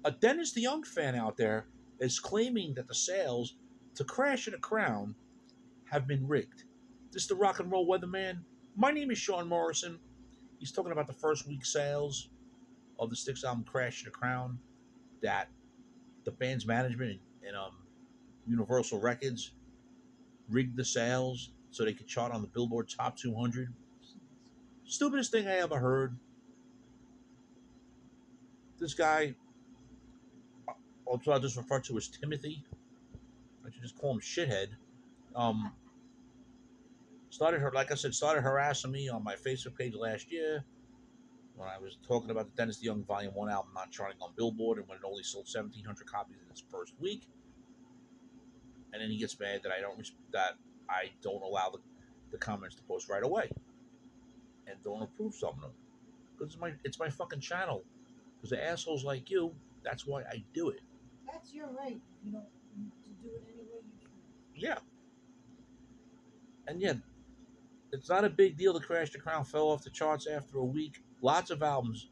A Dennis DeYoung fan out there is claiming that the sales to Crash of the Crown have been rigged. This is the rock and roll weatherman. My name is Sean Morrison. He's talking about the first week sales of the Styx album Crash of the Crown, that the band's management and Universal Records rigged the sales so they could chart on the Billboard Top 200. Stupidest thing I ever heard. This guy, also I'll just refer to as Timothy. I should just call him shithead. Um, like I said, started harassing me on my Facebook page last year when I was talking about the Dennis DeYoung Volume 1 album not charting on Billboard and when it only sold 1,700 copies in its first week. And then he gets mad that I don't allow the comments to post right away and don't approve some of them. Because it's my fucking channel. Because the assholes like you, that's why I do it. That's your right. You don't need to do it any way you choose. Yeah. And yeah, it's not a big deal to Crash the Crown fell off the charts after a week. Lots of albums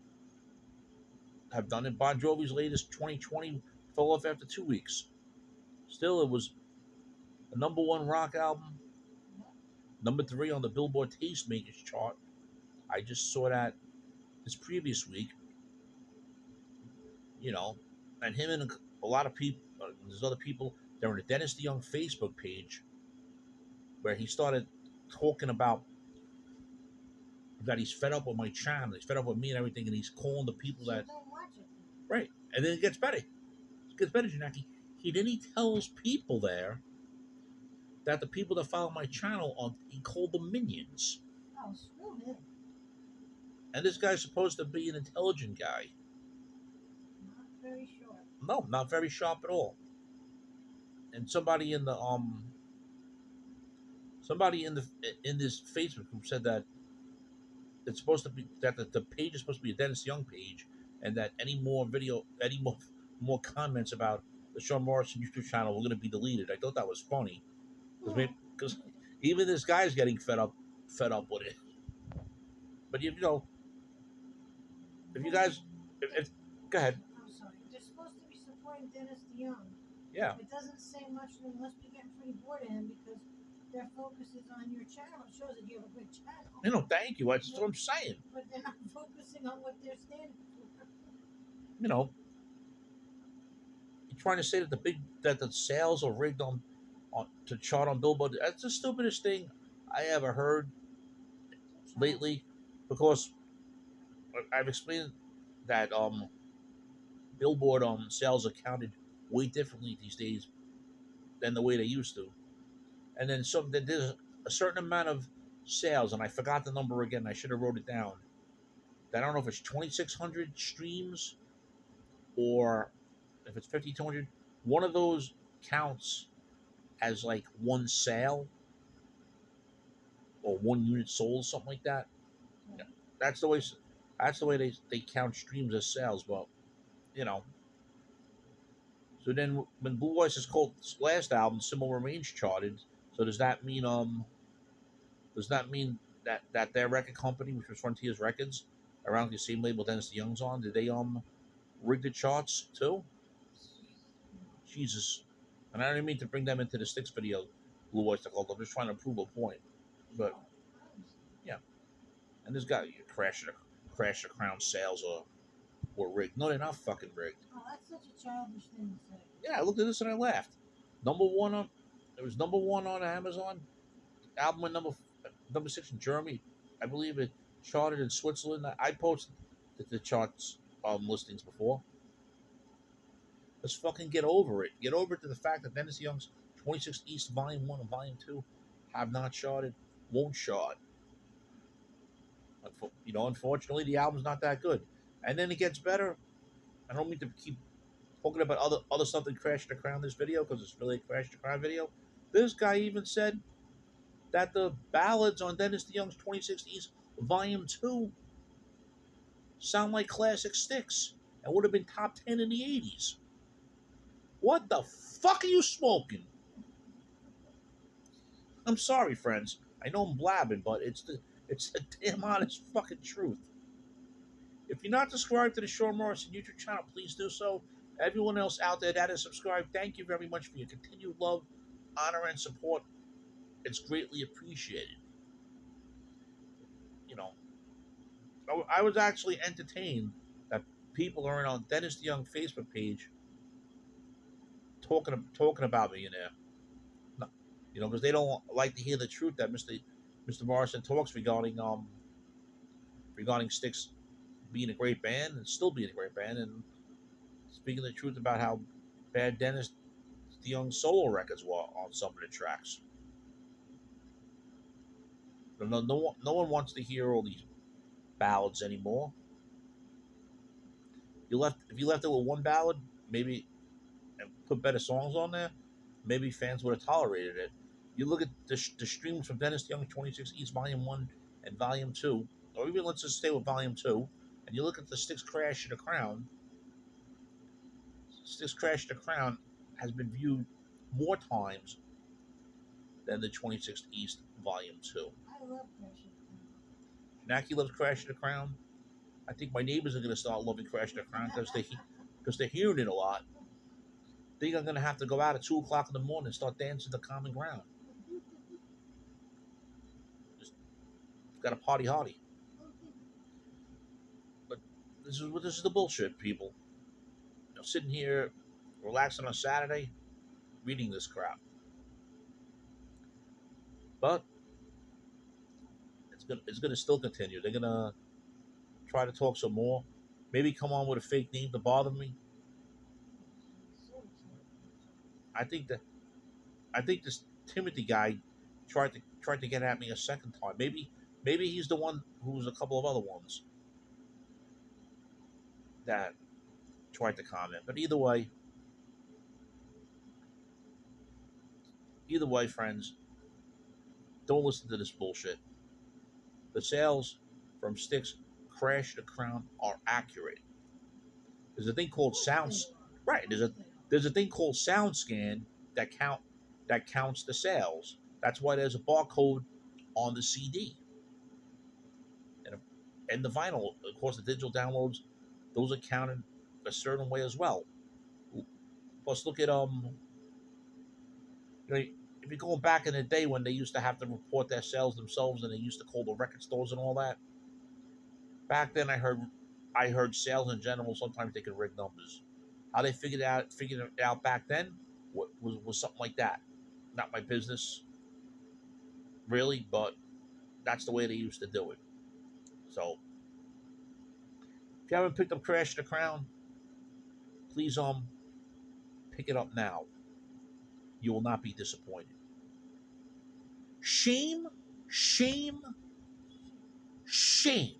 have done it. Bon Jovi's latest 2020 fell off after 2 weeks. Still, it was a number one rock album, number 3 on the Billboard Tastemakers chart. I just saw that this previous week. You know, and him and a lot of people, there's other people, they're on the Dennis DeYoung Facebook page where he started talking about that he's fed up with my channel, he's fed up with me and everything, and he's calling the people So that, don't watch it. right, and then it gets better. It gets better, Janaki. He tells people there that the people that follow my channel he called them minions. Oh, screw him. And this guy's supposed to be an intelligent guy. Not very sure. No, not very sharp at all. And somebody in this Facebook group said that it's supposed to be that the page is supposed to be a Dennis DeYoung page, and that any more comments about the Sean Morrison YouTube channel were going to be deleted. I thought that was funny because even this guy's getting fed up with it. But if you guys, if go ahead. I'm sorry. They're supposed to be supporting Dennis DeYoung. Yeah. It doesn't say much, and they must be getting pretty bored of him because their focus is on your channel. It shows that you have a good channel. Thank you. That's what I'm saying. But they're not focusing on what they're standing for. You're trying to say that the sales are rigged on to chart on Billboard. That's the stupidest thing I ever heard lately, because I've explained that Billboard sales are counted way differently these days than the way they used to. And then there's a certain amount of sales, and I forgot the number again. I should have wrote it down. I don't know if it's 2,600 streams or if it's 5,200. One of those counts as like one sale or one unit sold, something like that. Yeah. That's the way they count streams as sales. But so then when Blue Oyster's Cult's last album, Symbol Remains, charted, so does that mean that their record company, which was Frontiers Records, around the same label Dennis DeYoung's on, did they rig the charts too? Jesus. And I don't even mean to bring them into the Styx video, Blue Oyster Cult. I'm just trying to prove a point. But yeah. And this guy Crash the Crown sales were rigged. No, they're not fucking rigged. Oh, that's such a childish thing to say. Yeah, I looked at this and I laughed. It was number one on Amazon. Album went number 6 in Germany. I believe it charted in Switzerland. I posted the charts listings before. Let's fucking get over it. Get over it to the fact that Dennis DeYoung's 26 East Volume 1 and Volume 2 have not charted, won't chart. Unfortunately, the album's not that good. And then it gets better. I don't mean to keep talking about other stuff than Crash the Crown this video, because it's really a Crash the Crown video. This guy even said that the ballads on Dennis DeYoung's 26 East Volume 2 sound like classic Styx and would have been top 10 in the 80s. What the fuck are you smoking? I'm sorry, friends. I know I'm blabbing, but it's the damn honest fucking truth. If you're not subscribed to the Sean Morrison YouTube channel, please do so. Everyone else out there that is subscribed, thank you very much for your continued love, honor, and support. It's greatly appreciated. You know, I was actually entertained that people are on Dennis DeYoung Facebook page talking about me in there. No, because they don't like to hear the truth that Mr. Morrison talks regarding Styx being a great band and still being a great band, and speaking the truth about how bad Dennis DeYoung's solo records were on some of the tracks. No one wants to hear all these ballads anymore. If you left it with one ballad, maybe, and put better songs on there, maybe fans would have tolerated it. You look at the streams from Dennis DeYoung 26 East Volume 1 and Volume 2, or even let's just stay with Volume 2, and you look at the Styx Crash to the Crown. Styx Crash to the Crown has been viewed more times than the 26th East Volume 2. I love Precious. Naki loves Crash to the Crown. I think my neighbors are going to start loving Crash to the Crown because they're hearing it a lot. I think I'm going to have to go out at 2 o'clock in the morning and start dancing to Common Ground. Just got a party hardy. But this is the bullshit, people. Sitting here, relaxing on a Saturday, reading this crap. But it's gonna still continue. They're gonna try to talk some more. Maybe come on with a fake name to bother me. I think that I think this Timothy guy tried to get at me a second time. Maybe he's the one who's a couple of other ones that tried to comment. But either way, friends, don't listen to this bullshit. The sales from Styx Crash the Crown are accurate. There's a thing called sounds. Right. There's a thing called SoundScan that counts the sales. That's why there's a barcode on the CD and the vinyl. Of course, the digital downloads, those are counted a certain way as well. Plus, look at you know, if you're going back in the day when they used to have to report their sales themselves and they used to call the record stores and all that. Back then, I heard sales in general sometimes they could rig numbers. How they figured it out back then was something like that. Not my business, really, but that's the way they used to do it. So if you haven't picked up Crash the Crown, please pick it up now. You will not be disappointed. Shame, shame, shame